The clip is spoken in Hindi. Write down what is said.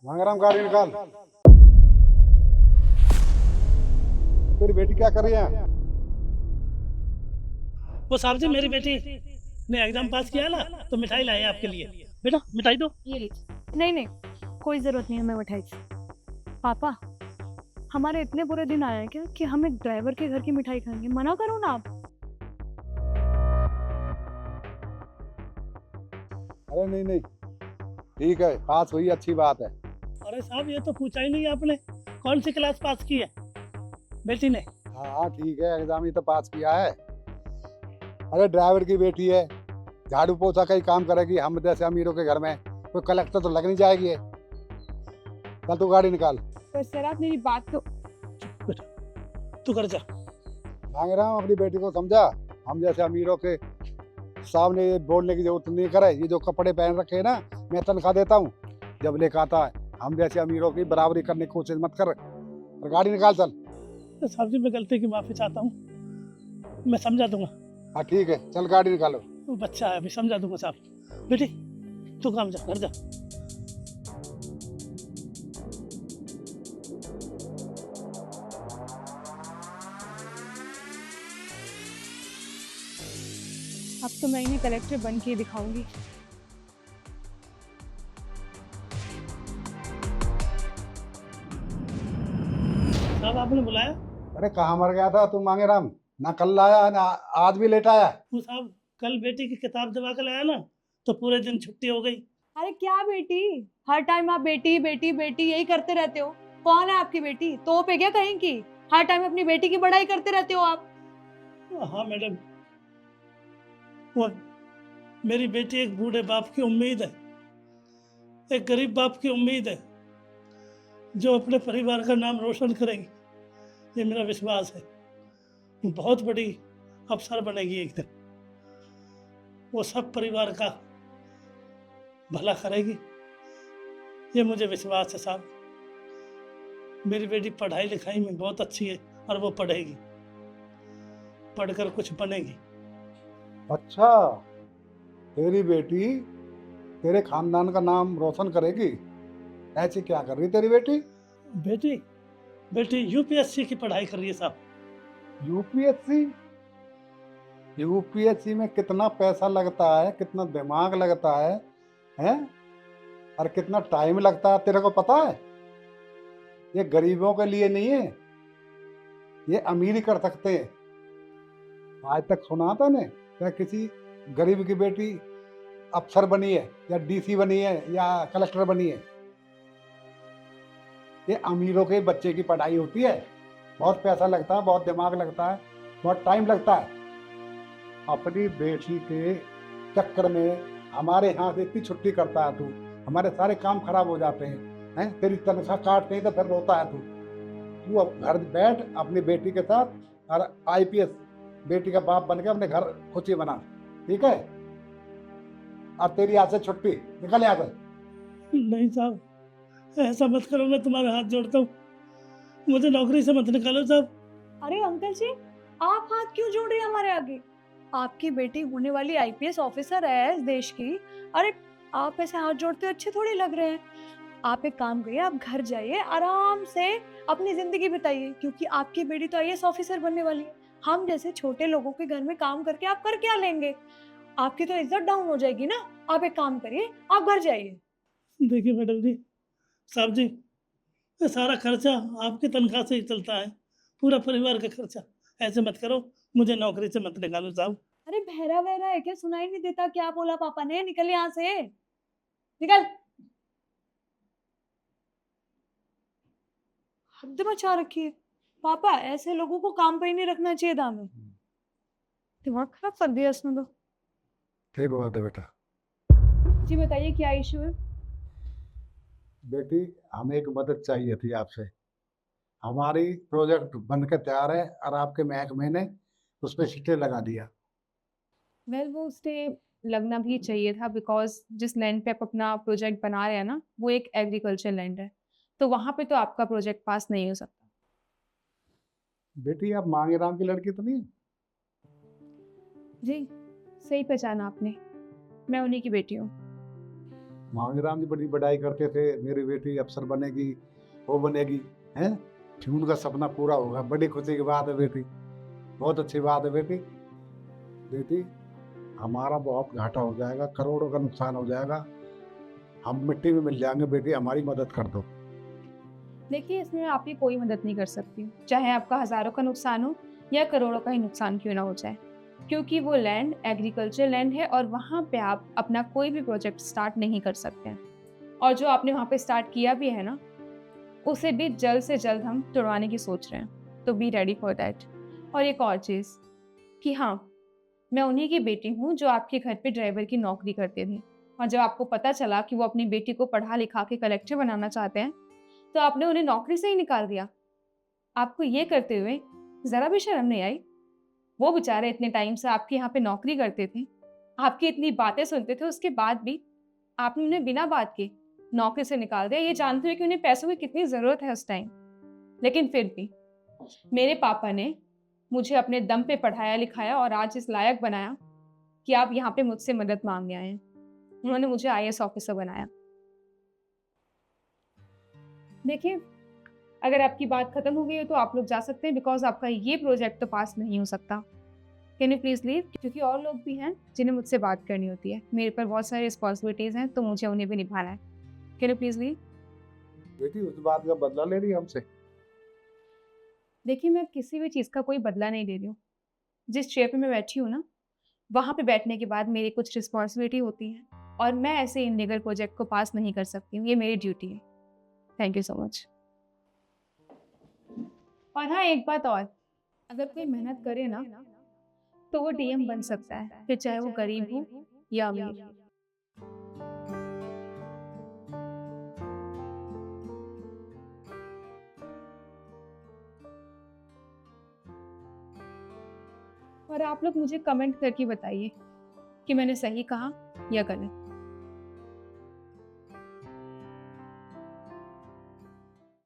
मांगराम गाड़ी निकाल। तेरी बेटी क्या कर रही है? वो साहब जी मेरी बेटी ने एग्जाम पास किया ना, तो मिठाई लाए आपके लिए। बेटा मिठाई दो। ये लीजिए। नहीं नहीं, कोई जरूरत नहीं हमें मिठाई की। पापा, हमारे इतने बुरे दिन आए हैं क्या कि हम एक ड्राइवर के घर की मिठाई खाएंगे? मना करो ना आप। अरे नहीं नहीं, ठीक है, पास हुई अच्छी बात है। अरे साहब ये तो पूछा ही नहीं आपने, कौन सी क्लास पास की है बेटी ने? हाँ हाँ ठीक है, एग्जाम ही तो पास किया है। अरे ड्राइवर की बेटी है, झाड़ू पोछा का ही काम करेगी। हम जैसे अमीरों के घर में कोई कलेक्टर तो लग नहीं जाएगी। चल तू गाड़ी निकाल। पर सर आप मेरी बात तो। बेटा तू कर जा। मांग रहा हूँ अपनी बेटी को समझा। हम जैसे अमीरों के सामने ये बोलने की जरूरत नहीं करे। ये जो कपड़े पहन रखे हैं ना, मैं तनख्वाह देता हूँ जब लेकर आता है। हम जैसे अमीरों की बराबरी करने की कोशिश मत कर। और गाड़ी निकाल चल। तो साहब जी मैं गलती की माफ़ी चाहता हूँ, मैं समझा दूंगा। हाँ ठीक है, चल गाड़ी निकालो। वो बच्चा है अभी, समझा दूंगा साहब। बेटी तू काम जा, घर जा। अब तो मैं इन्हें कलेक्टर बन के दिखाऊंगी। साहब आपने बुलाया? अरे कहाँ मर गया था तू मांगे राम? ना कल लाया ना आज भी लेट आया। वो साहब कल बेटी की किताब दिवा कर लाया ना, तो पूरे दिन छुट्टी हो गई। अरे क्या बेटी, हर टाइम आप बेटी बेटी बेटी यही करते रहते हो। कौन है आपकी बेटी? तोप है क्या कहीं की? हर टाइम अपनी बेटी की बड़ाई करते रहते हो आप। हाँ मैडम, वो मेरी बेटी एक बूढ़े बाप की उम्मीद है, एक गरीब बाप की उम्मीद है, जो अपने परिवार का नाम रोशन करेगी। ये मेरा विश्वास है। वो बहुत बड़ी अफसर बनेगी एक दिन। वो सब परिवार का भला करेगी, ये मुझे विश्वास है साहब। मेरी बेटी पढ़ाई लिखाई में बहुत अच्छी है और वो पढ़ेगी, पढ़कर कुछ बनेगी। अच्छा, तेरी बेटी तेरे खानदान का नाम रोशन करेगी? ऐसी क्या कर रही तेरी बेटी? बेटी बेटी यूपीएससी की पढ़ाई कर रही है साहब। यूपीएससी? यूपीएससी में कितना पैसा लगता है, कितना दिमाग लगता है? और कितना टाइम लगता है, तेरे को पता है? ये गरीबों के लिए नहीं है, ये अमीर ही कर सकते हैं। आज तक सुना था ने क्या किसी गरीब की बेटी अफसर बनी है या डीसी बनी है या कलेक्टर बनी है? ये अमीरों के बच्चे की पढ़ाई होती है। बहुत पैसा लगता है, बहुत दिमाग लगता है, बहुत टाइम लगता है। अपनी बेटी के चक्कर में हमारे यहाँ से इतनी छुट्टी करता है तू। हमारे सारे काम खराब हो जाते हैं, तेरी तनख्वाह काटते हैं तो फिर रोता है तू। तू अब घर बैठ अपनी बेटी के साथ और आईपीएस बेटी का बाप बन के अपने घर खुशी बना, ठीक है? और तेरी यहाँ से छुट्टी, निकल यहाँ से। नहीं साहब, ऐसा मत करो, मैं तुम्हारे हाथ जोड़ता हूँ, मुझे नौकरी से मत निकालो साहब। अरे अंकल जी, आप हाथ क्यों जोड़ रहे हैं हमारे आगे? आपकी बेटी होने वाली आईपीएस ऑफिसर है इस देश की। अरे आप ऐसे हाथ जोड़ते हो अच्छे थोड़ी लग रहे हैं। आप एक काम करिए, आप घर जाइए, आराम से अपनी जिंदगी बिताइए, क्योंकि आपकी बेटी तो आईएएस ऑफिसर बनने वाली है। हम जैसे छोटे लोगों के घर में काम करके आप कर क्या लेंगे? आपकी तो इज्जत डाउन हो जाएगी ना। आप एक काम करिए, आप घर जाइए। देखिए मैडम जी, साहब जी, ये सारा खर्चा आपकी तनख्वाह से ही चलता है, पूरा परिवार का खर्चा। ऐसे मत करो, मुझे नौकरी से मत निकालो साहब। अरे बहरा बहरा है क्या? सुनाई नहीं देता क्या बोला पापा ने? निकल यहाँ से, निकल। हद मचा रखी है। पापा ऐसे लोगों को काम पे ही नहीं रखना चाहिए था हमें। दिमाग खराब कर दिया इसने तो। ठीक बात है बेटा। जी बताइए क्या इशू है? बेटी, हमें एक मदद चाहिए थी आपसे। हमारी प्रोजेक्ट बन के तैयार है और आपके महकमे ने उस पर स्टे लगा दिया। वेल वो स्टे लगना भी चाहिए था, बिकॉज जिस लैंड पे आप अपना प्रोजेक्ट बना रहे हैं ना, वो एक एग्रीकल्चर लैंड है, तो वहाँ पे तो आपका प्रोजेक्ट पास नहीं हो सकता। बेटी, आप मांगे राम की लड़की तो नहीं? जी, सही पहचाना आपने, मैं उन्हीं की बेटी हूँ। मांगराम जी बड़ी बड़ाई करते थे, मेरी बेटी अफसर बनेगी, वो बनेगी, हैं? फिर उनका सपना पूरा होगा, बड़ी खुशी की बात है बेटी, बहुत अच्छी बात है बेटी। बेटी, हमारा बहुत घाटा हो जाएगा, करोड़ों का नुकसान हो जाएगा, हम मिट्टी में मिल जाएंगे बेटी, हमारी मदद कर दो। देखिए, इसमें मैं आपकी कोई मदद नहीं कर सकती हूँ, चाहे आपका हज़ारों का नुकसान हो या करोड़ों का ही नुकसान क्यों ना हो जाए, क्योंकि वो लैंड एग्रीकल्चर लैंड है और वहाँ पे आप अपना कोई भी प्रोजेक्ट स्टार्ट नहीं कर सकते हैं। और जो आपने वहाँ पे स्टार्ट किया भी है ना, उसे भी जल्द से जल्द हम तुड़वाने की सोच रहे हैं, तो बी रेडी फॉर दैट। और एक और चीज़ कि हाँ, मैं उन्हीं की बेटी हूँ जो आपके घर पे ड्राइवर की नौकरी करते थे, और जब आपको पता चला कि वो अपनी बेटी को पढ़ा लिखा के कलेक्टर बनाना चाहते हैं, तो आपने उन्हें नौकरी से ही निकाल दिया। आपको ये करते हुए ज़रा भी शर्म नहीं आई? वो बेचारे इतने टाइम से आपके यहाँ पे नौकरी करते थे, आपकी इतनी बातें सुनते थे, उसके बाद भी आपने उन्हें बिना बात के नौकरी से निकाल दिया, ये जानते हुए कि उन्हें पैसों की कितनी ज़रूरत है उस टाइम। लेकिन फिर भी मेरे पापा ने मुझे अपने दम पे पढ़ाया लिखाया और आज इस लायक बनाया कि आप यहाँ पे मुझसे मदद मांगने आए हैं। उन्होंने मुझे आईएएस ऑफिसर बनाया। देखिए, अगर आपकी बात खत्म हो गई है तो आप लोग जा सकते हैं, बिकॉज आपका ये प्रोजेक्ट तो पास नहीं हो सकता। Can you please leave? क्योंकि और लोग भी हैं जिन्हें मुझसे बात करनी होती है, मेरे पर बहुत सारी रिस्पॉन्सिबिलिटीज हैं, तो मुझे उन्हें भी निभाना है। Can you please leave? बेटी, उस बात का बदला ले रही है हमसे? देखिए, मैं किसी भी चीज़ का कोई बदला नहीं ले रही हूँ। जिस चेयर पे मैं बैठी हूँ ना, वहाँ पे बैठने के बाद मेरी कुछ रिस्पॉन्सिबिलिटी होती है और मैं ऐसे इलीगल प्रोजेक्ट को पास नहीं कर सकती हूँ, ये मेरी ड्यूटी है। Thank you so much. और हाँ, एक बात और, अगर कोई मेहनत करे ना तो वो डीएम बन सकता है, फिर चाहे वो गरीब हो या अमीर। और आप लोग मुझे कमेंट करके बताइए कि मैंने सही कहा या गलत।